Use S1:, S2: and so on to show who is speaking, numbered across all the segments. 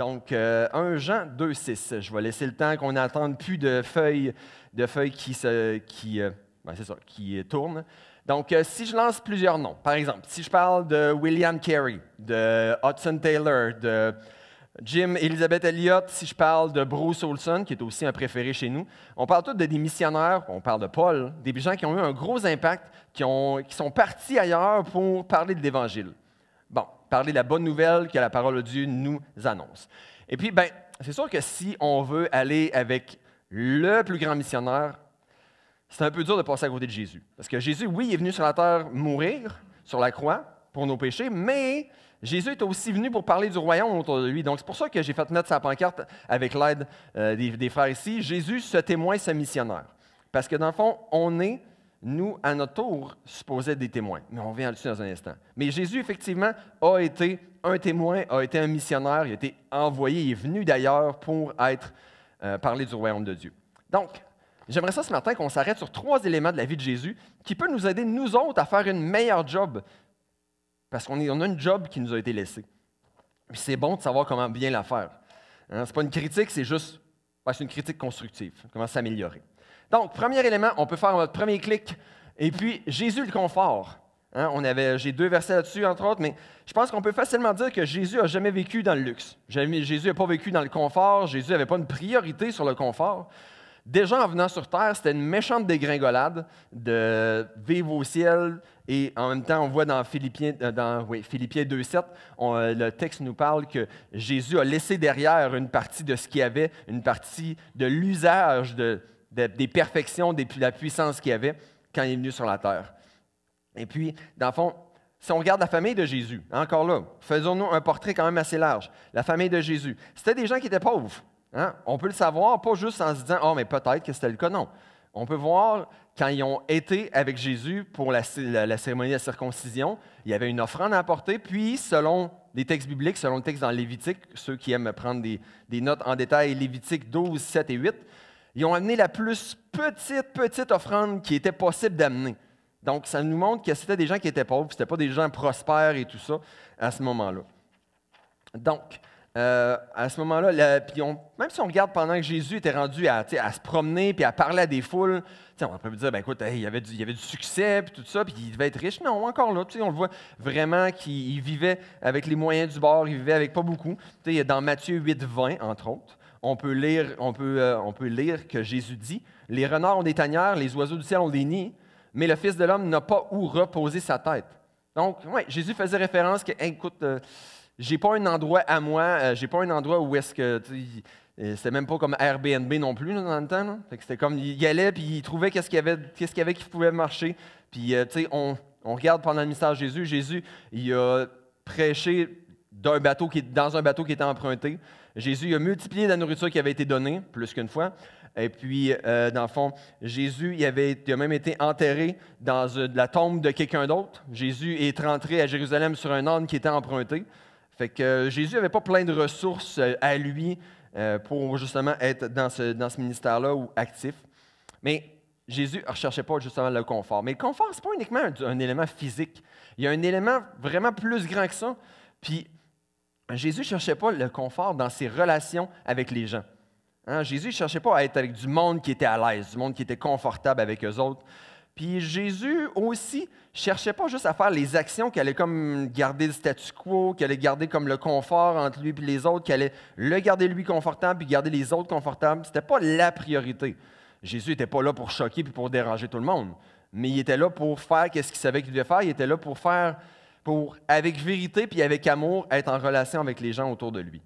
S1: Donc, 1 Jean 2,6. Je vais laisser le temps qu'on n'attende plus de feuilles qui tournent. Donc, si je lance plusieurs noms, par exemple, si je parle de William Carey, de Hudson Taylor, de Jim Elizabeth Elliot, si je parle de Bruce Olson, qui est aussi un préféré chez nous, on parle tous de des missionnaires, on parle de Paul, des gens qui ont eu un gros impact, qui sont partis ailleurs pour parler de l'Évangile. Bon, parler de la bonne nouvelle que la parole de Dieu nous annonce. Et puis, c'est sûr que si on veut aller avec le plus grand missionnaire, c'est un peu dur de passer à côté de Jésus. Parce que Jésus, oui, il est venu sur la terre mourir sur la croix pour nos péchés, mais Jésus est aussi venu pour parler du royaume autour de lui. Donc, c'est pour ça que j'ai fait mettre sa pancarte avec l'aide des frères ici. Jésus, ce témoin, ce missionnaire. Parce que dans le fond, on est, nous, à notre tour, supposés être des témoins. Mais on vient là-dessus dans un instant. Mais Jésus, effectivement, a été un témoin, a été un missionnaire, il a été envoyé, il est venu d'ailleurs pour parler du royaume de Dieu. Donc, j'aimerais ça ce matin qu'on s'arrête sur 3 éléments de la vie de Jésus qui peuvent nous aider, nous autres, à faire une meilleure job. Parce qu'on a une job qui nous a été laissée. Puis c'est bon de savoir comment bien la faire. Ce n'est pas une critique, c'est juste c'est une critique constructive. Comment s'améliorer. Donc, premier élément, on peut faire notre premier clic. Et puis, Jésus le confort. J'ai 2 versets là-dessus, entre autres, mais je pense qu'on peut facilement dire que Jésus n'a jamais vécu dans le luxe. Jésus n'a pas vécu dans le confort. Jésus n'avait pas une priorité sur le confort. Déjà, en venant sur terre, c'était une méchante dégringolade de vivre au ciel. Et en même temps, on voit dans Philippiens 2,7, le texte nous parle que Jésus a laissé derrière une partie de ce qu'il y avait, une partie de l'usage des perfections, de la puissance qu'il y avait quand il est venu sur la terre. Et puis, dans le fond, si on regarde la famille de Jésus, encore là, faisons-nous un portrait quand même assez large. La famille de Jésus, c'était des gens qui étaient pauvres. On peut le savoir, pas juste en se disant « Ah, mais peut-être que c'était le cas », non. On peut voir, quand ils ont été avec Jésus pour la cérémonie de la circoncision, il y avait une offrande à apporter, puis selon les textes bibliques, selon le texte dans Lévitique, ceux qui aiment prendre des notes en détail, Lévitique 12, 7 et 8, ils ont amené la plus petite offrande qui était possible d'amener. Donc, ça nous montre que c'était des gens qui étaient pauvres, ce n'étaient pas des gens prospères et tout ça à ce moment-là. Donc, à ce moment-là, même si on regarde pendant que Jésus était rendu à se promener puis à parler à des foules, on peut dire, écoute, il y avait du succès puis tout ça, puis il devait être riche. Non, encore là, on le voit vraiment qu'il vivait avec les moyens du bord, il vivait avec pas beaucoup. Dans Matthieu 8, 20, entre autres, on peut lire que Jésus dit « Les renards ont des tanières, les oiseaux du ciel ont des nids, mais le Fils de l'homme n'a pas où reposer sa tête. » Donc, Jésus faisait référence que, écoute, j'ai pas un endroit à moi, j'ai pas un endroit où est-ce que... C'était même pas comme Airbnb non plus dans le temps. Fait que c'était comme, il allait puis il trouvait qu'est-ce qu'il y avait qui pouvait marcher. Puis, on regarde pendant le mystère de Jésus. Jésus, il a prêché dans un bateau qui était emprunté. Jésus il a multiplié la nourriture qui avait été donnée, plus qu'une fois. Et puis, dans le fond, Jésus, il a même été enterré dans la tombe de quelqu'un d'autre. Jésus est rentré à Jérusalem sur un âne qui était emprunté. Fait que Jésus n'avait pas plein de ressources à lui pour justement être dans ce ministère-là ou actif. Mais Jésus ne recherchait pas justement le confort. Mais le confort, ce n'est pas uniquement un élément physique. Il y a un élément vraiment plus grand que ça. Puis, Jésus ne cherchait pas le confort dans ses relations avec les gens. Jésus ne cherchait pas à être avec du monde qui était à l'aise, du monde qui était confortable avec eux autres. Puis Jésus aussi ne cherchait pas juste à faire les actions qui allaient comme garder le statu quo, qui allaient garder comme le confort entre lui et les autres, qui allaient le garder lui confortable puis garder les autres confortables. Ce n'était pas la priorité. Jésus n'était pas là pour choquer puis pour déranger tout le monde, mais il était là pour faire ce qu'il savait qu'il devait faire. Il était là pour avec vérité puis avec amour, être en relation avec les gens autour de lui.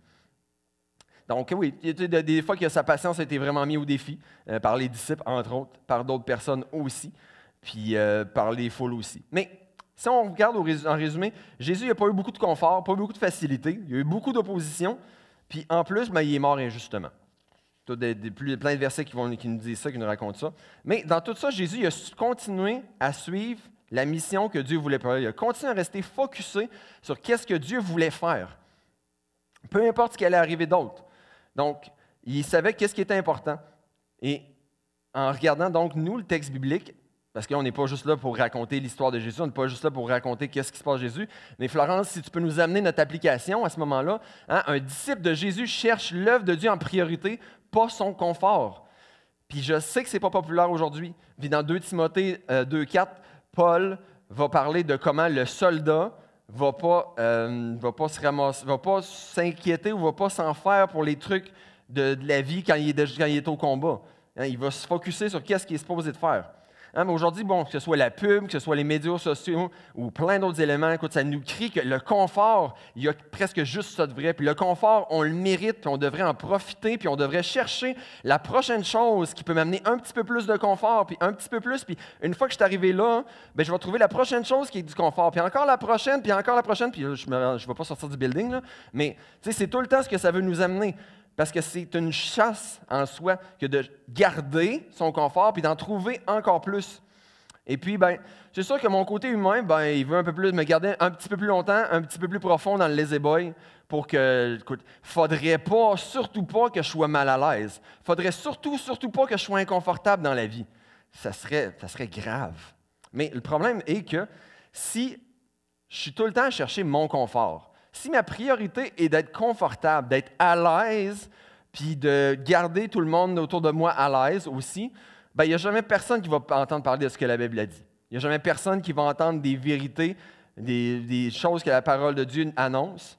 S1: Donc oui, il y a des fois que sa patience a été vraiment mise au défi par les disciples, entre autres, par d'autres personnes aussi, puis par les foules aussi. Mais si on regarde en résumé, Jésus n'a pas eu beaucoup de confort, pas eu beaucoup de facilité, il y a eu beaucoup d'opposition, puis en plus, il est mort injustement. Il y a plein de versets qui nous disent ça, qui nous racontent ça. Mais dans tout ça, Jésus a continué à suivre la mission que Dieu voulait faire. Il a continué à rester focusé sur qu'est-ce que Dieu voulait faire. Peu importe ce qui allait arriver d'autre. Donc, il savait qu'est-ce qui était important. Et en regardant donc, nous, le texte biblique, Parce qu'on n'est pas juste là pour raconter l'histoire de Jésus, on n'est pas juste là pour raconter qu'est-ce qui se passe à Jésus. Mais Florence, si tu peux nous amener notre application à ce moment-là, hein, un disciple de Jésus cherche l'œuvre de Dieu en priorité, pas son confort. Puis je sais que ce n'est pas populaire aujourd'hui. Puis dans 2 Timothée 2,4, Paul va parler de comment le soldat va pas s'inquiéter ou va pas s'en faire pour les trucs de la vie quand il est au combat. Hein, il va se focusser sur qu'est-ce qu'il est supposé de faire. Hein, mais aujourd'hui, bon, que ce soit la pub, que ce soit les médias sociaux ou plein d'autres éléments, écoute, ça nous crie que le confort, il y a presque juste ça de vrai. Puis le confort, on le mérite, puis on devrait en profiter, puis on devrait chercher la prochaine chose qui peut m'amener un petit peu plus de confort, puis un petit peu plus. Puis une fois que je suis arrivé là, bien, je vais trouver la prochaine chose qui est du confort, puis encore la prochaine, puis encore la prochaine, puis je ne vais pas sortir du building, là, mais c'est tout le temps ce que ça veut nous amener. Parce que c'est une chasse en soi que de garder son confort puis d'en trouver encore plus. Et puis, ben, c'est sûr que mon côté humain, ben, il veut un peu plus me garder un petit peu plus longtemps, un petit peu plus profond dans le lazy-boy pour que, écoute, faudrait pas, surtout pas que je sois mal à l'aise. Faudrait surtout pas que je sois inconfortable dans la vie. Ça serait grave. Mais le problème est que si je suis tout le temps à chercher mon confort, si ma priorité est d'être confortable, d'être à l'aise, puis de garder tout le monde autour de moi à l'aise aussi, bien, il n'y a jamais personne qui va entendre parler de ce que la Bible a dit. Il n'y a jamais personne qui va entendre des vérités, des choses que la parole de Dieu annonce.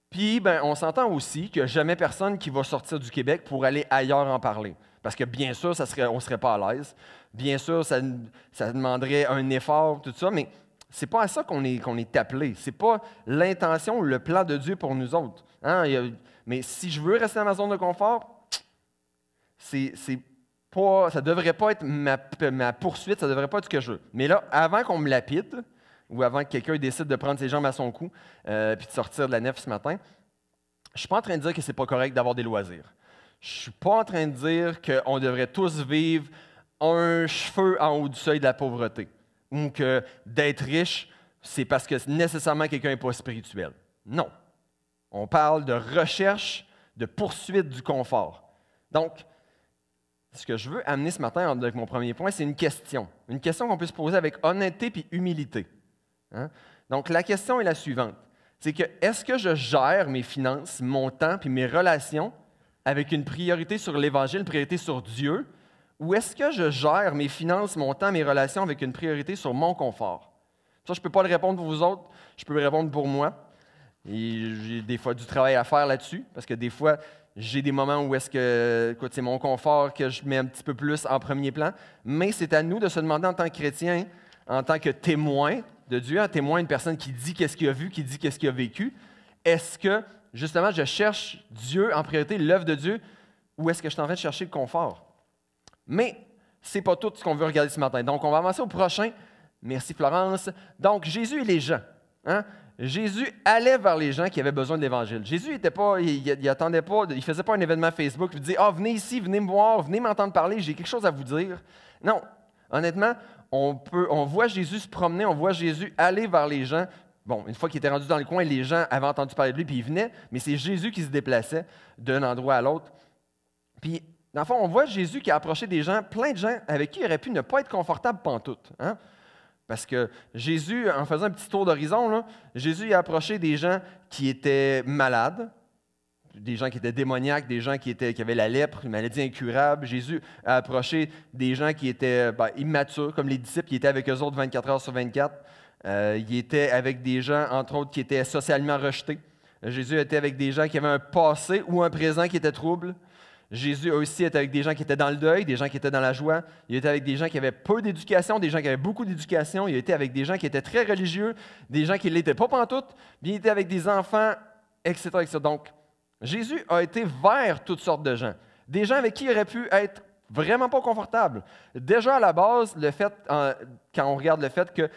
S1: Puis, ben, on s'entend aussi qu'il n'y a jamais personne qui va sortir du Québec pour aller ailleurs en parler. Parce que bien sûr, on ne serait pas à l'aise. Bien sûr, ça demanderait un effort, tout ça, mais ce n'est pas à ça qu'on est appelé. Ce n'est pas l'intention ou le plan de Dieu pour nous autres. Hein? Mais si je veux rester dans ma zone de confort, ça ne devrait pas être ma poursuite, ça ne devrait pas être ce que je veux. Mais là, avant qu'on me lapide, ou avant que quelqu'un décide de prendre ses jambes à son cou puis de sortir de la nef ce matin, je ne suis pas en train de dire que ce n'est pas correct d'avoir des loisirs. Je ne suis pas en train de dire qu'on devrait tous vivre un cheveu en haut du seuil de la pauvreté. Ou que d'être riche, c'est parce que nécessairement quelqu'un n'est pas spirituel. Non. On parle de recherche, de poursuite du confort. Donc, ce que je veux amener ce matin avec mon premier point, c'est une question. Une question qu'on peut se poser avec honnêteté et humilité. Hein? Donc, la question est la suivante. C'est que, est-ce que je gère mes finances, mon temps et mes relations avec une priorité sur l'Évangile, une priorité sur Dieu, ou est-ce que je gère mes finances, mon temps, mes relations avec une priorité sur mon confort? Ça, je ne peux pas le répondre pour vous autres, je peux le répondre pour moi. Et j'ai des fois du travail à faire là-dessus, parce que des fois, j'ai des moments où est-ce que, écoute, c'est mon confort que je mets un petit peu plus en premier plan, mais c'est à nous de se demander en tant que chrétien, en tant que témoin de Dieu, un témoin, une personne qui dit qu'est-ce qu'il a vu, qui dit qu'est-ce qu'il a vécu, est-ce que, justement, je cherche Dieu en priorité, l'œuvre de Dieu, ou est-ce que je suis en train de chercher le confort? Mais ce n'est pas tout ce qu'on veut regarder ce matin. Donc, on va avancer au prochain. Merci, Florence. Donc, Jésus et les gens. Hein? Jésus allait vers les gens qui avaient besoin de l'Évangile. Jésus n'était pas, il attendait pas, il ne faisait pas un événement Facebook, il disait « Ah, venez ici, venez me voir, venez m'entendre parler, j'ai quelque chose à vous dire. » Non, honnêtement, on voit Jésus se promener, on voit Jésus aller vers les gens. Bon, une fois qu'il était rendu dans le coin, les gens avaient entendu parler de lui, puis ils venaient, mais c'est Jésus qui se déplaçait d'un endroit à l'autre. Puis, dans le fond, on voit Jésus qui a approché des gens, plein de gens avec qui il aurait pu ne pas être confortable pantoute. Hein? Parce que Jésus, en faisant un petit tour d'horizon, là, Jésus a approché des gens qui étaient malades, des gens qui étaient démoniaques, des gens qui avaient la lèpre, une maladie incurable. Jésus a approché des gens qui étaient immatures, comme les disciples, qui étaient avec eux autres 24 heures sur 24. Il était avec des gens, entre autres, qui étaient socialement rejetés. Jésus était avec des gens qui avaient un passé ou un présent qui était trouble. Jésus a aussi été avec des gens qui étaient dans le deuil, des gens qui étaient dans la joie. Il était avec des gens qui avaient peu d'éducation, des gens qui avaient beaucoup d'éducation. Il était avec des gens qui étaient très religieux, des gens qui ne l'étaient pas pantoute. Puis il était avec des enfants, etc., etc. Donc, Jésus a été vers toutes sortes de gens. Des gens avec qui il aurait pu être vraiment pas confortable. Déjà à la base, quand on regarde le fait que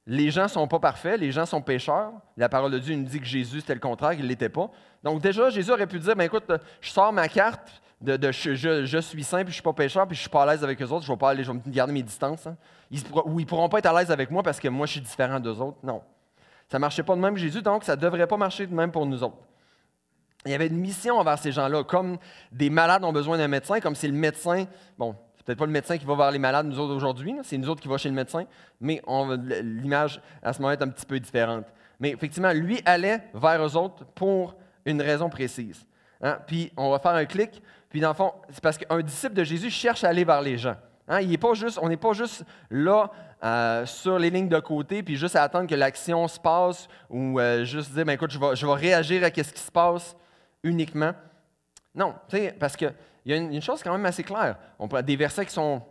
S1: les gens ne sont pas parfaits, les gens sont pécheurs. La parole de Dieu nous dit que Jésus, c'était le contraire, qu'il ne l'était pas. Donc déjà, Jésus aurait pu dire, écoute, je sors ma carte, je suis saint, puis je ne suis pas pécheur, puis je ne suis pas à l'aise avec eux autres, je vais me garder mes distances. Hein. Ils ne pourront pas être à l'aise avec moi parce que moi, je suis différent d'eux autres. Non. Ça ne marchait pas de même Jésus, donc ça ne devrait pas marcher de même pour nous autres. Il y avait une mission envers ces gens-là, comme des malades ont besoin d'un médecin, comme si le médecin, bon, peut-être pas le médecin qui va vers les malades, nous autres aujourd'hui, c'est nous autres qui va chez le médecin, mais l'image à ce moment est un petit peu différente. Mais effectivement, lui allait vers eux autres pour une raison précise. Hein? Puis on va faire un clic, puis dans le fond, c'est parce qu'un disciple de Jésus cherche à aller vers les gens. Hein? On n'est pas juste là sur les lignes de côté, puis juste à attendre que l'action se passe, ou juste dire, ben, écoute, je vais réagir à ce qui se passe uniquement. Non, parce qu'il y a une chose quand même assez claire. On prend des versets qui sont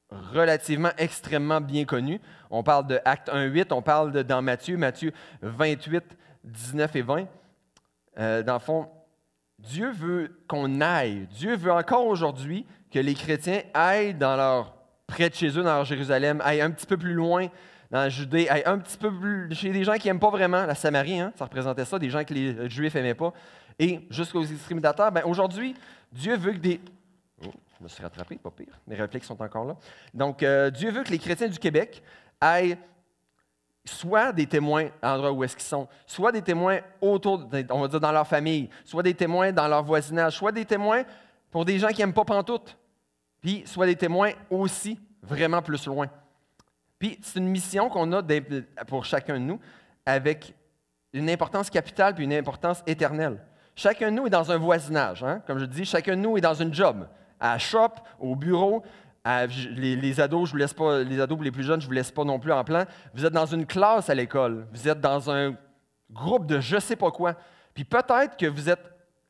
S1: relativement extrêmement bien connus. On parle de Acte 1.8, on parle dans Matthieu 28, 19 et 20. Dans le fond, Dieu veut qu'on aille. Dieu veut encore aujourd'hui que les chrétiens aillent près de chez eux, dans Jérusalem, aillent un petit peu plus loin dans la Judée, aillent un petit peu plus chez des gens qui n'aiment pas vraiment la Samarie, hein, ça représentait ça, des gens que les Juifs n'aimaient pas, et jusqu'aux extrémitateurs. Ben, aujourd'hui, Dieu veut que des... Oh, je me suis rattrapé, pas pire. Mes répliques sont encore là. Donc, Dieu veut que les chrétiens du Québec aillent soit des témoins à l'endroit où est-ce qu'ils sont, soit des témoins autour, on va dire dans leur famille, soit des témoins dans leur voisinage, soit des témoins pour des gens qui n'aiment pas pantoute, puis soit des témoins aussi vraiment plus loin. Puis c'est une mission qu'on a pour chacun de nous avec une importance capitale puis une importance éternelle. Chacun de nous est dans un voisinage. Hein? Comme je dis, chacun de nous est dans une job. À la shop, au bureau, les ados, je vous laisse pas, les ados les plus jeunes, je ne vous laisse pas non plus en plan. Vous êtes dans une classe à l'école. Vous êtes dans un groupe de je ne sais pas quoi. Puis peut-être que vous êtes,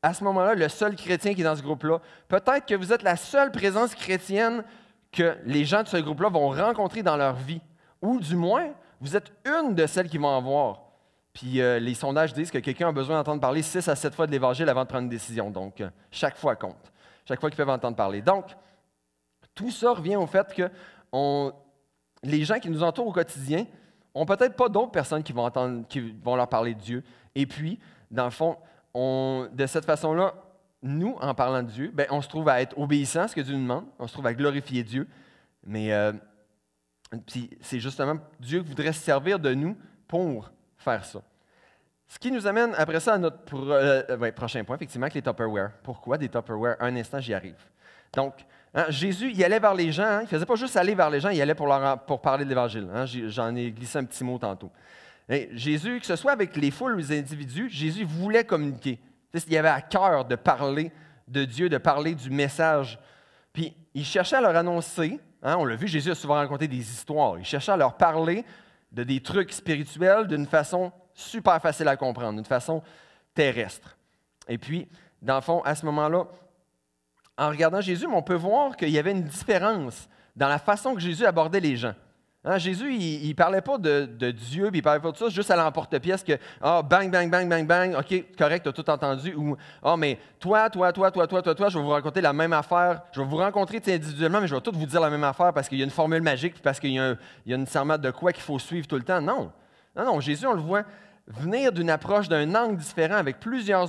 S1: à ce moment-là, le seul chrétien qui est dans ce groupe-là. Peut-être que vous êtes la seule présence chrétienne que les gens de ce groupe-là vont rencontrer dans leur vie. Ou du moins, vous êtes une de celles qui vont en voir. Puis les sondages disent que quelqu'un a besoin d'entendre parler 6 à 7 fois de l'Évangile avant de prendre une décision. Donc, chaque fois compte. Chaque fois qu'ils peuvent entendre parler. Donc, tout ça revient au fait que les gens qui nous entourent au quotidien n'ont peut-être pas d'autres personnes qui vont leur parler de Dieu. Et puis, dans le fond, de cette façon-là, nous, en parlant de Dieu, on se trouve à être obéissants à ce que Dieu nous demande. On se trouve à glorifier Dieu. Mais puis c'est justement Dieu qui voudrait se servir de nous pour faire ça. Ce qui nous amène après ça à notre prochain point, effectivement, avec les Tupperware. Pourquoi des Tupperware? Un instant, j'y arrive. Donc, Jésus, il allait vers les gens. Hein, il ne faisait pas juste aller vers les gens, il allait pour parler de l'Évangile. Hein, j'en ai glissé un petit mot tantôt. Et Jésus, que ce soit avec les foules ou les individus, Jésus voulait communiquer. Il avait à cœur de parler de Dieu, de parler du message. Puis, il cherchait à leur annoncer. Hein, on l'a vu, Jésus a souvent raconté des histoires. Il cherchait à leur parler de des trucs spirituels d'une façon super facile à comprendre, d'une façon terrestre. Et puis, dans le fond, à ce moment-là, en regardant Jésus, on peut voir qu'il y avait une différence dans la façon que Jésus abordait les gens. Hein, Jésus, il ne parlait pas de Dieu, puis il ne parlait pas de ça juste à l'emporte-pièce que « Ah, bang, bang, bang, bang, bang, OK, correct, tu as tout entendu. » Ou « Ah, mais toi, je vais vous raconter la même affaire. Je vais vous rencontrer individuellement, mais je vais tout vous dire la même affaire parce qu'il y a une formule magique, puis parce qu'il y a nécessairement de quoi qu'il faut suivre tout le temps. » Non, Jésus, on le voit venir d'une approche, d'un angle différent avec plusieurs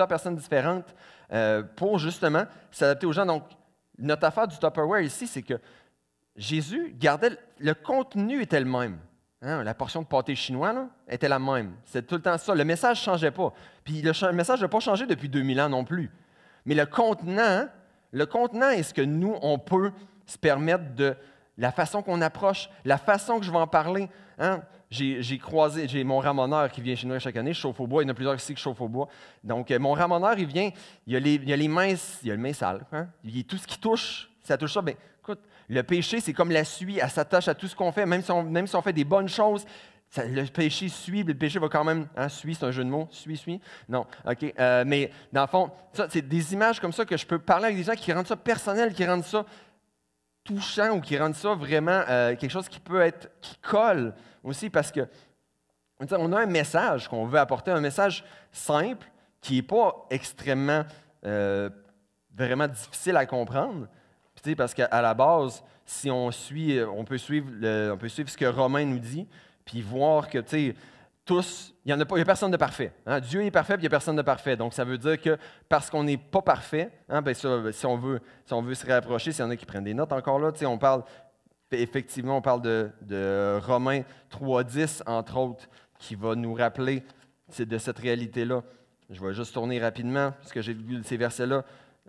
S1: personnes différentes pour justement s'adapter aux gens. Donc, notre affaire du Tupperware ici, c'est que Jésus gardait, le contenu était le même. Hein, la portion de pâté chinois là, était la même. C'est tout le temps ça. Le message ne changeait pas. Puis le message n'a pas changé depuis 2000 ans non plus. Mais le contenant est ce que nous, on peut se permettre de la façon qu'on approche, la façon que je vais en parler. Hein? J'ai mon ramoneur qui vient chez nous chaque année, je chauffe au bois, il y en a plusieurs ici qui chauffent au bois. Donc, mon ramoneur, il vient, il a les mains sales. Hein? Tout ce qui touche, ça touche ça. Bien, écoute, le péché, c'est comme la suie, elle s'attache à tout ce qu'on fait, même si on fait des bonnes choses, le péché suit, le péché va quand même, suit, c'est un jeu de mots, suit, non, OK, mais dans le fond, ça, c'est des images comme ça que je peux parler avec des gens qui rendent ça personnel, qui rendent ça touchant ou qui rendent ça vraiment quelque chose qui colle aussi parce que on a un message qu'on veut apporter, un message simple qui n'est pas extrêmement vraiment difficile à comprendre. Puis, parce qu'à la base, si on suit, on peut suivre ce que Romain nous dit, puis voir que tous, il n'y a personne de parfait. Hein? Dieu est parfait, puis il n'y a personne de parfait. Donc, ça veut dire que parce qu'on n'est pas parfait, hein, si on veut se rapprocher, s'il y en a qui prennent des notes encore là, on parle de Romains 3.10, entre autres, qui va nous rappeler de cette réalité-là. Je vais juste tourner rapidement, parce que j'ai vu ces versets-là.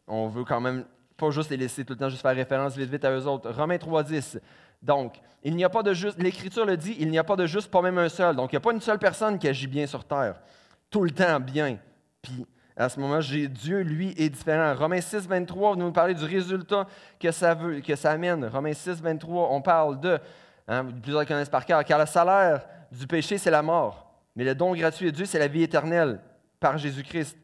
S1: On veut quand même pas juste les laisser tout le temps juste faire référence vite à eux autres. Romains 3,10. Donc, il n'y a pas de juste, l'Écriture le dit, il n'y a pas de juste, pas même un seul. Donc, il n'y a pas une seule personne qui agit bien sur terre. Tout le temps bien. Puis, à ce moment, Dieu, lui, est différent. Romains 6, 23, nous parler du résultat que ça amène. Romains 6, 23, on parle de, plusieurs connaissent par cœur, car le salaire du péché, c'est la mort. Mais le don gratuit de Dieu, c'est la vie éternelle par Jésus-Christ.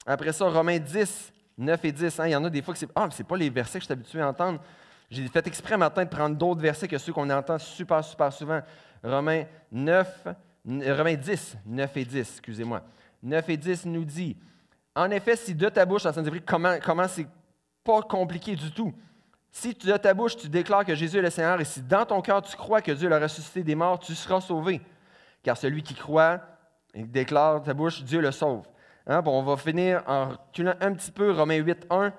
S1: Après ça, Romains 10, 9 et 10. Il y en a des fois que c'est pas les versets que je suis habitué à entendre. J'ai fait exprès matin de prendre d'autres versets que ceux qu'on entend super souvent. Romains 10, 9 et 10, excusez-moi. 9 et 10 nous dit, en effet, si de ta bouche, en train de dire comment c'est pas compliqué du tout. Si de ta bouche, tu déclares que Jésus est le Seigneur, et si dans ton cœur, tu crois que Dieu l'a ressuscité des morts, tu seras sauvé. Car celui qui croit et déclare de ta bouche, Dieu le sauve. Bon, on va finir en reculant un petit peu, Romains 8, 1,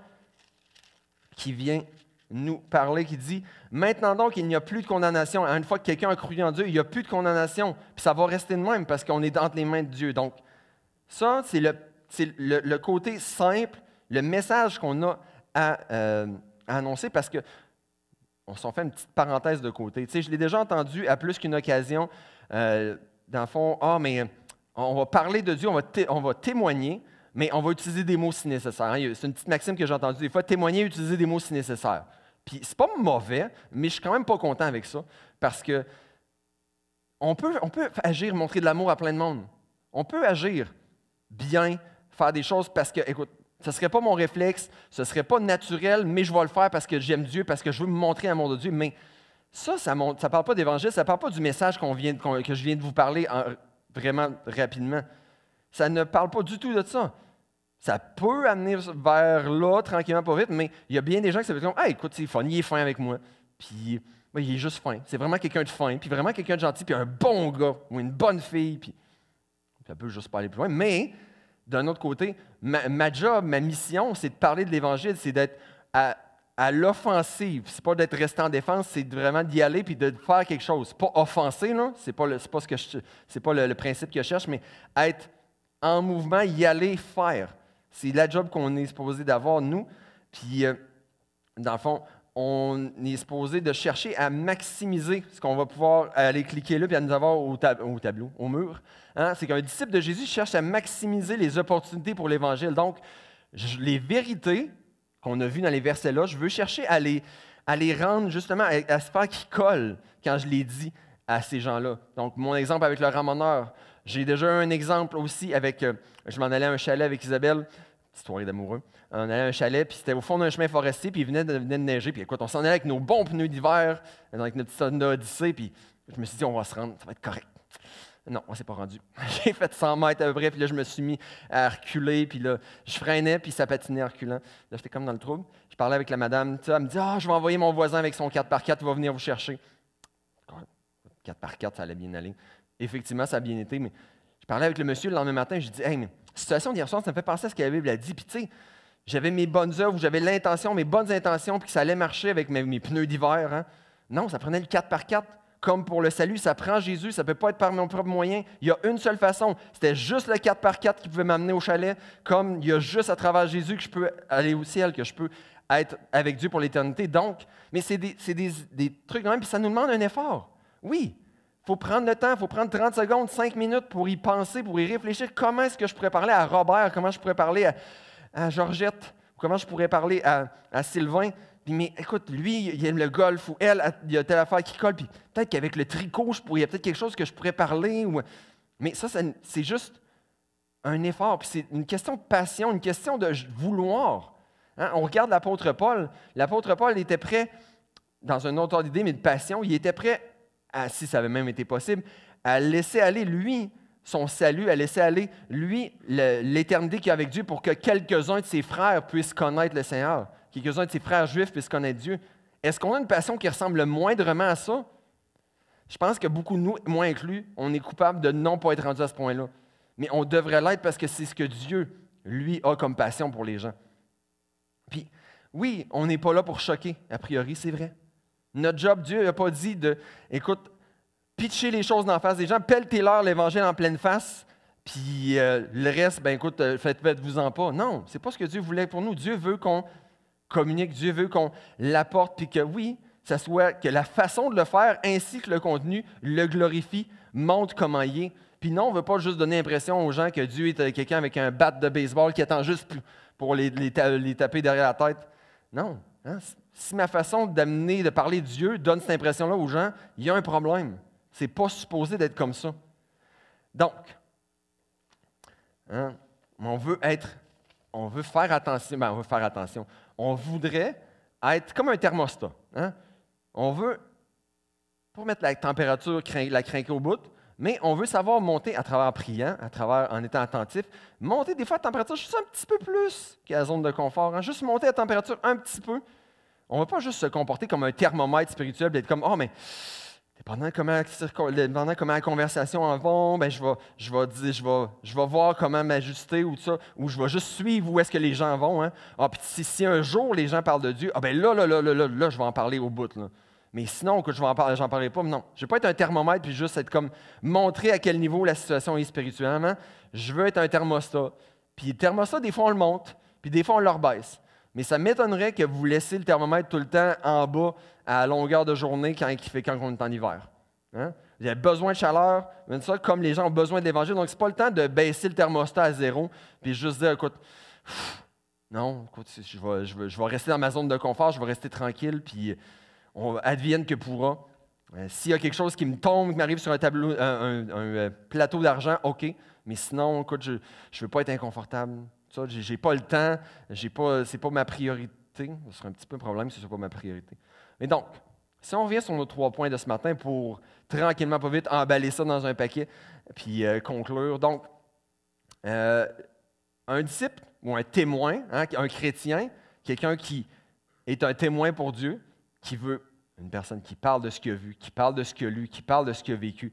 S1: qui vient nous parler, qui dit « Maintenant donc, il n'y a plus de condamnation. » Une fois que quelqu'un a cru en Dieu, il n'y a plus de condamnation. Puis ça va rester de même parce qu'on est entre les mains de Dieu. Donc, ça, c'est le côté simple, le message qu'on a à annoncer parce que on s'en fait une petite parenthèse de côté. Tu sais, je l'ai déjà entendu à plus qu'une occasion. Dans le fond, mais on va parler de Dieu, on va témoigner, mais on va utiliser des mots si nécessaire. C'est une petite maxime que j'ai entendue des fois, témoigner, utiliser des mots si nécessaire. Puis c'est pas mauvais, mais je suis quand même pas content avec ça, parce que on peut agir, montrer de l'amour à plein de monde. On peut agir bien, faire des choses parce que, écoute, ce ne serait pas mon réflexe, ce ne serait pas naturel, mais je vais le faire parce que j'aime Dieu, parce que je veux me montrer l'amour de Dieu. Mais ça ne parle pas d'évangile, ça ne parle pas du message que je viens de vous parler vraiment rapidement. Ça ne parle pas du tout de ça. Ça peut amener vers là, tranquillement, pas vite, mais il y a bien des gens qui se disent « Hey, écoute, c'est fun, il est fin avec moi. » Puis, il est juste fin. C'est vraiment quelqu'un de fin, puis vraiment quelqu'un de gentil, puis un bon gars ou une bonne fille. Puis, ça peut juste pas aller plus loin. Mais, d'un autre côté, ma job, ma mission, c'est de parler de l'Évangile, c'est d'être à l'offensive. C'est pas d'être resté en défense, c'est vraiment d'y aller puis de faire quelque chose. Pas offenser, là, c'est pas le principe que je cherche, mais être en mouvement, y aller, faire. C'est la job qu'on est supposé d'avoir, nous. Puis, dans le fond, on est supposé de chercher à maximiser ce qu'on va pouvoir aller cliquer là puis à nous avoir au tableau, au mur. C'est qu'un disciple de Jésus cherche à maximiser les opportunités pour l'Évangile. Donc, les vérités qu'on a vues dans les versets-là, je veux chercher à les rendre justement, à se faire qu'ils collent quand je les dis à ces gens-là. Donc, mon exemple avec le ramoneur, j'ai déjà eu un exemple aussi avec, je m'en allais à un chalet avec Isabelle, histoire d'amoureux. On allait à un chalet, puis c'était au fond d'un chemin forestier, puis il venait de neiger. Puis écoute, on s'en allait avec nos bons pneus d'hiver, avec notre petite Honda Odyssey, puis je me suis dit, on va se rendre, ça va être correct. Non, on ne s'est pas rendu. J'ai fait 100 mètres à peu près, puis là, je me suis mis à reculer, puis là, je freinais, puis ça patinait en reculant. Là, j'étais comme dans le trouble. Je parlais avec la madame, elle me dit, je vais envoyer mon voisin avec son 4x4, il va venir vous chercher. 4x4, ça allait bien aller. Effectivement, ça a bien été, mais je parlais avec le monsieur le lendemain matin, je lui dis, hey, mais la situation d'hier soir, ça me fait penser à ce que la Bible a dit, puis tu sais, j'avais mes bonnes œuvres, j'avais l'intention, mes bonnes intentions, puis que ça allait marcher avec mes pneus d'hiver. Hein? Non, ça prenait le 4x4. Comme pour le salut, ça prend Jésus, ça ne peut pas être par mon propre moyen. Il y a une seule façon. C'était juste le 4x4 qui pouvait m'amener au chalet, comme il y a juste à travers Jésus que je peux aller au ciel, que je peux être avec Dieu pour l'éternité. Donc, mais c'est des trucs quand même, puis ça nous demande un effort. Oui, il faut prendre le temps, il faut prendre 30 secondes, 5 minutes pour y penser, pour y réfléchir. Comment est-ce que je pourrais parler à Robert? Comment je pourrais parler à Georgette? Comment je pourrais parler à Sylvain? Puis, mais écoute, lui, il aime le golf, ou elle, il y a telle affaire qui colle, puis peut-être qu'avec le tricot, il y a peut-être quelque chose que je pourrais parler. Mais ça, c'est juste un effort, puis c'est une question de passion, une question de vouloir. On regarde l'apôtre Paul. L'apôtre Paul était prêt, dans un autre ordre d'idée, mais de passion, il était prêt, si ça avait même été possible, à laisser aller, lui, son salut, à laisser aller, lui, l'éternité qu'il y a avec Dieu pour que quelques-uns de ses frères puissent connaître le Seigneur. Quelques-uns de ses frères juifs puissent connaître Dieu. Est-ce qu'on a une passion qui ressemble moindrement à ça? Je pense que beaucoup de nous, moi inclus, on est coupable de ne pas être rendu à ce point-là. Mais on devrait l'être parce que c'est ce que Dieu, lui, a comme passion pour les gens. Puis, oui, on n'est pas là pour choquer, a priori, c'est vrai. Notre job, Dieu n'a pas dit de, écoute, pitcher les choses dans la face des gens, pelletez-leur l'Évangile en pleine face, puis le reste, écoute, faites-vous-en pas. Non, c'est pas ce que Dieu voulait pour nous. Dieu veut qu'on communique. Dieu veut qu'on l'apporte, puis que oui, ça soit que la façon de le faire, ainsi que le contenu, le glorifie, montre comment il est. Puis non, on ne veut pas juste donner l'impression aux gens que Dieu est quelqu'un avec un bat de baseball qui attend juste pour les taper derrière la tête. Non. Hein? Si ma façon de parler de Dieu donne cette impression-là aux gens, il y a un problème. Ce n'est pas supposé d'être comme ça. Donc, hein, on veut faire attention. On voudrait être comme un thermostat. Hein? On veut pas mettre la température, la crinquer au bout, mais on veut savoir monter à travers priant, en étant attentif, monter des fois la température juste un petit peu plus que la zone de confort. Hein? Juste monter la température un petit peu. On ne va pas juste se comporter comme un thermomètre spirituel, d'être comme « Oh, mais dépendant comment la conversation en va, ben je vais voir comment m'ajuster ou ça, ou je vais juste suivre où est-ce que les gens vont. Hein? Ah, puis si un jour les gens parlent de Dieu, ah ben là, je vais en parler au bout. Là. Mais sinon, que j'en parlerai pas, non. Je ne vais pas être un thermomètre puis juste être comme montrer à quel niveau la situation est spirituellement. Je veux être un thermostat. Puis le thermostat, des fois, on le monte, puis des fois, on le rebaisse. Mais ça m'étonnerait que vous laissiez le thermomètre tout le temps en bas à longueur de journée quand on est en hiver. Hein? Il y a besoin de chaleur, mais ça, comme les gens ont besoin de l'Évangile. Donc, ce n'est pas le temps de baisser le thermostat à zéro puis juste dire, écoute, non, écoute, je vais rester dans ma zone de confort, je vais rester tranquille, puis on advienne que pourra. S'il y a quelque chose qui me tombe, qui m'arrive sur un plateau d'argent, OK. Mais sinon, écoute, je ne veux pas être inconfortable. Ça, j'ai pas le temps, c'est pas ma priorité. Ce serait un petit peu un problème si ce n'est pas ma priorité. Mais donc, si on revient sur nos 3 points de ce matin pour tranquillement, pas vite, emballer ça dans un paquet, puis conclure. Donc, un disciple ou un témoin, hein, un chrétien, quelqu'un qui est un témoin pour Dieu, qui veut une personne qui parle de ce qu'il a vu, qui parle de ce qu'il a lu, qui parle de ce qu'il a vécu,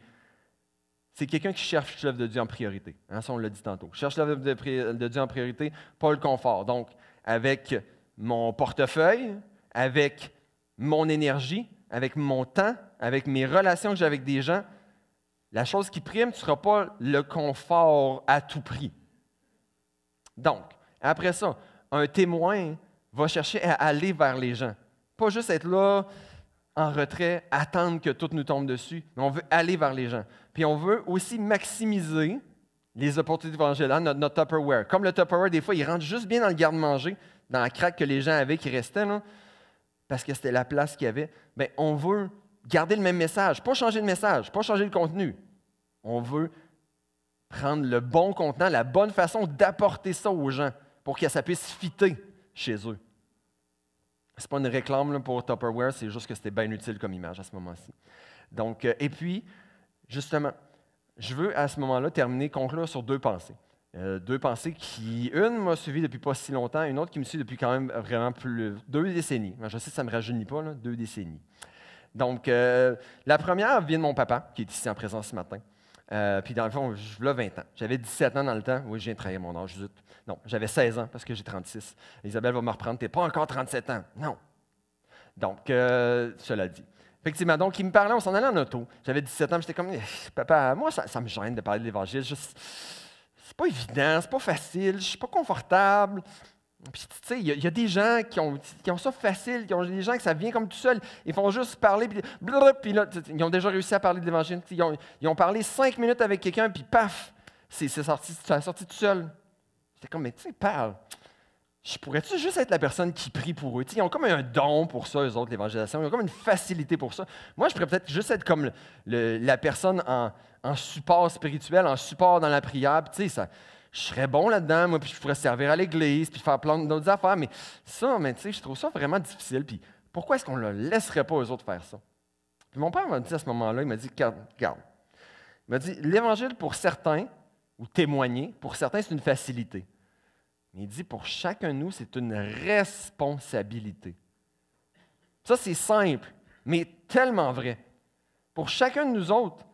S1: c'est quelqu'un qui cherche l'œuvre de Dieu en priorité. Hein, ça, on l'a dit tantôt. Cherche l'œuvre de Dieu en priorité, pas le confort. Donc, avec mon portefeuille, avec mon énergie, avec mon temps, avec mes relations que j'ai avec des gens, la chose qui prime, ce ne sera pas le confort à tout prix. Donc, après ça, un témoin va chercher à aller vers les gens. Pas juste être là, en retrait, attendre que tout nous tombe dessus, mais on veut aller vers les gens. Puis on veut aussi maximiser les opportunités évangéliques, notre Tupperware. Comme le Tupperware, des fois, il rentre juste bien dans le garde-manger, dans la craque que les gens avaient qui restait, là, parce que c'était la place qu'il y avait. Bien, on veut garder le même message, pas changer de message, pas changer le contenu. On veut prendre le bon contenant, la bonne façon d'apporter ça aux gens pour que ça puisse fitter chez eux. Ce n'est pas une réclame là, pour Tupperware, c'est juste que c'était bien utile comme image à ce moment-ci. Donc, et puis, justement, je veux à ce moment-là conclure sur 2 pensées. 2 pensées qui, une m'a suivi depuis pas si longtemps, une autre qui me suit depuis quand même vraiment 2 décennies. Je sais que ça ne me rajeunit pas, là, 2 décennies. Donc, la première vient de mon papa, qui est ici en présence ce matin. Puis dans le fond, je l'ai 20 ans. J'avais 17 ans dans le temps. Oui, je viens de trahir mon âge. Non, j'avais 16 ans parce que j'ai 36. Isabelle va me reprendre. Tu n'es pas encore 37 ans. Non. Donc, cela dit. Effectivement, donc, il me parlait, on s'en allait en auto. J'avais 17 ans, j'étais comme, papa, moi, ça me gêne de parler de l'Évangile. C'est pas évident, c'est pas facile, je suis pas confortable. Puis, tu sais, il y a des gens qui ont ça facile, des gens que ça vient comme tout seul. Ils font juste parler, puis là, ils ont déjà réussi à parler de l'Évangile. Ils ont parlé 5 minutes avec quelqu'un, puis paf, ça a sorti tout seul. J'étais comme, mais tu sais, parle. Je pourrais-tu juste être la personne qui prie pour eux? T'sais, ils ont comme un don pour ça, eux autres, l'évangélisation. Ils ont comme une facilité pour ça. Moi, je pourrais peut-être juste être comme la personne en support spirituel, en support dans la prière. Puis, je serais bon là-dedans, moi, puis je pourrais servir à l'église, puis faire plein d'autres affaires. Mais je trouve ça vraiment difficile. Puis, pourquoi est-ce qu'on ne laisserait pas eux autres faire ça? Puis mon père m'a dit à ce moment-là, il m'a dit, regarde, il m'a dit, l'évangile pour certains, ou témoigner, pour certains, c'est une facilité. Mais il dit, pour chacun de nous, c'est une responsabilité. Ça, c'est simple, mais tellement vrai. Pour chacun de nous autres,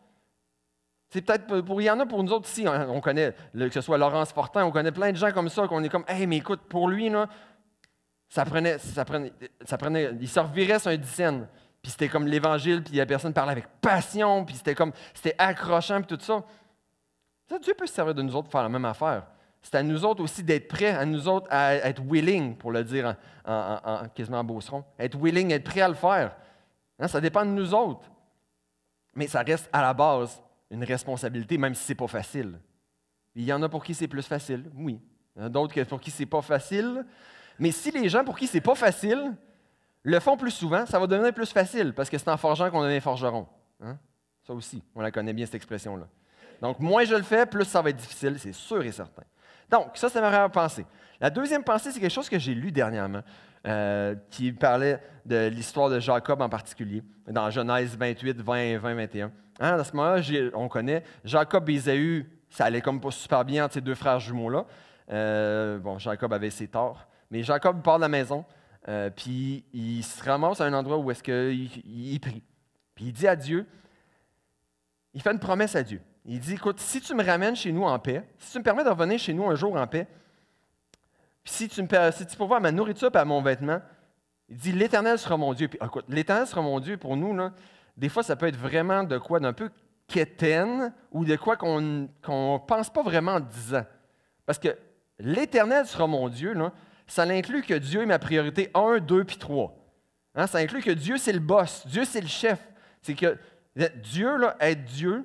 S1: c'est peut-être, il y en a pour nous autres ici, on connaît, que ce soit Laurence Fortin, on connaît plein de gens comme ça, qu'on est comme, hey, mais écoute, pour lui, là, il se revirait sur un dizaine. Puis c'était comme l'Évangile, puis la personne parlait avec passion, puis c'était accrochant, puis tout ça. Ça, Dieu peut se servir de nous autres pour faire la même affaire. c'est à nous autres aussi d'être prêts, à nous autres à être willing, pour le dire quasiment en beauceron, être willing, être prêts à le faire. Hein, ça dépend de nous autres. Mais ça reste à la base une responsabilité, même si ce n'est pas facile. Il y en a pour qui c'est plus facile, oui. Il y en a d'autres pour qui ce n'est pas facile. Mais si les gens pour qui ce n'est pas facile le font plus souvent, ça va devenir plus facile, parce que c'est en forgeant qu'on devient forgeron. Hein? Ça aussi, on la connaît bien, cette expression-là. Donc, moins je le fais, plus ça va être difficile, c'est sûr et certain. Donc, ça, c'est ma première pensée. La deuxième pensée, c'est quelque chose que j'ai lu dernièrement, qui parlait de l'histoire de Jacob en particulier, dans Genèse 28, 20, 21. Hein, à ce moment-là, on connaît Jacob et Ésaü, ça allait comme pas super bien entre ces deux frères jumeaux-là. Jacob avait ses torts, mais Jacob part de la maison, puis il se ramasse à un endroit où est-ce qu'il prie. Puis il dit à Dieu, il fait une promesse à Dieu. Il dit, écoute, si tu me ramènes chez nous en paix, si tu me permets de revenir chez nous un jour en paix, puis si tu pourvois à ma nourriture et à mon vêtement, il dit, l'Éternel sera mon Dieu. Puis écoute, l'Éternel sera mon Dieu, pour nous, là, des fois, ça peut être vraiment de quoi d'un peu quétaine ou de quoi qu'on ne pense pas vraiment en disant. Parce que l'Éternel sera mon Dieu, là, ça inclut que Dieu est ma priorité 1, 2 puis 3. Hein, ça inclut que Dieu, c'est le boss, Dieu, c'est le chef. C'est que Dieu, là, être Dieu,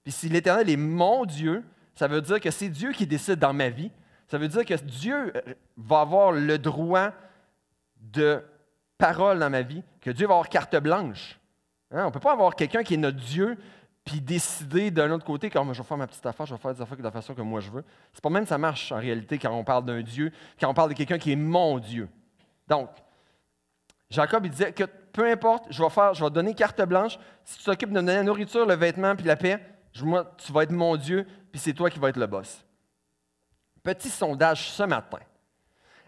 S1: puis si l'Éternel est mon Dieu, ça veut dire que c'est Dieu qui décide dans ma vie. Ça veut dire que Dieu va avoir le droit de parole dans ma vie, que Dieu va avoir carte blanche. Hein, on ne peut pas avoir quelqu'un qui est notre Dieu puis décider d'un autre côté, quand je vais faire ma petite affaire, je vais faire des affaires de la façon que moi je veux. C'est pas même que ça marche en réalité quand on parle d'un Dieu, quand on parle de quelqu'un qui est mon Dieu. Donc, Jacob, il disait que peu importe, je vais donner carte blanche. Si tu t'occupes de me donner la nourriture, le vêtement puis la paix, moi, tu vas être mon Dieu, puis c'est toi qui vas être le boss. Petit sondage ce matin.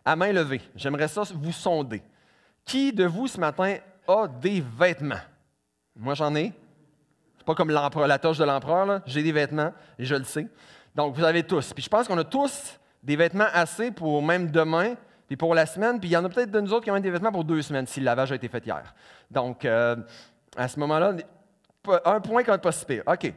S1: À main levée, j'aimerais ça vous sonder. Qui de vous ce matin a des vêtements? Moi, j'en ai. C'est pas comme la toche de l'empereur, là. J'ai des vêtements et je le sais. Donc, vous avez tous. Puis je pense qu'on a tous des vêtements assez pour même demain, puis pour la semaine, puis il y en a peut-être de nous autres qui ont des vêtements pour 2 semaines si le lavage a été fait hier. Donc, à ce moment-là, un point quand même pas si pire. OK.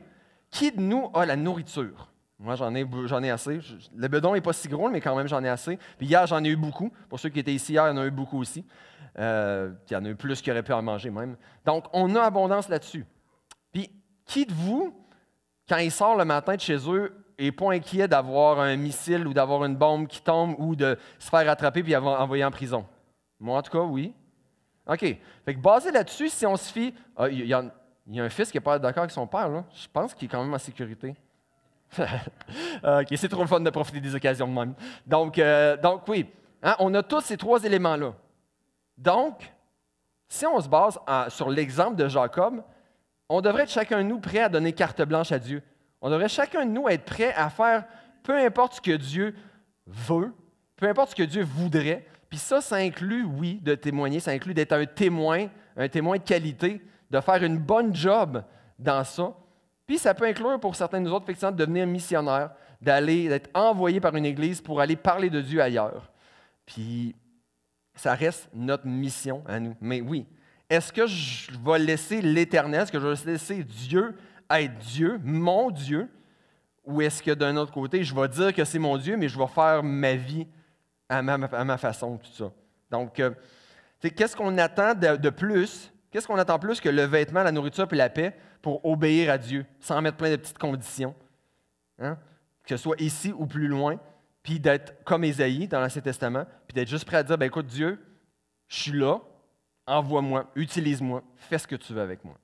S1: Qui de nous a la nourriture? Moi, j'en ai assez. Le bedon n'est pas si gros, mais quand même, j'en ai assez. Puis hier, j'en ai eu beaucoup. Pour ceux qui étaient ici hier, il y en a eu beaucoup aussi. Puis il y en a eu plus qui auraient pu en manger même. Donc, on a abondance là-dessus. Puis, qui de vous, quand il sort le matin de chez eux, n'est pas inquiet d'avoir un missile ou d'avoir une bombe qui tombe ou de se faire attraper puis envoyer en prison? Moi, en tout cas, oui. OK. Fait que basé là-dessus, si on se fie... Il y a un fils qui n'est pas d'accord avec son père, là. Je pense qu'il est quand même en sécurité. OK, c'est trop le fun de profiter des occasions de même. Donc oui, hein, on a tous ces 3 éléments-là. Donc, si on se base sur l'exemple de Jacob, on devrait être chacun de nous prêt à donner carte blanche à Dieu. On devrait chacun de nous être prêt à faire peu importe ce que Dieu veut, peu importe ce que Dieu voudrait. Puis ça inclut, oui, de témoigner, ça inclut d'être un témoin de qualité, de faire une bonne job dans ça. Puis ça peut inclure pour certains de nous autres, effectivement, de devenir missionnaire, d'être envoyé par une église pour aller parler de Dieu ailleurs. Puis ça reste notre mission à nous. Mais oui, est-ce que je vais laisser l'Éternel, est-ce que je vais laisser Dieu être Dieu, mon Dieu, ou est-ce que d'un autre côté, je vais dire que c'est mon Dieu, mais je vais faire ma vie à ma façon, tout ça. Donc, qu'est-ce qu'on attend de plus? Qu'est-ce qu'on attend plus que le vêtement, la nourriture et la paix pour obéir à Dieu, sans mettre plein de petites conditions? Hein? Que ce soit ici ou plus loin, puis d'être comme Ésaïe dans l'Ancien Testament, puis d'être juste prêt à dire, écoute Dieu, je suis là, envoie-moi, utilise-moi, fais ce que tu veux avec moi.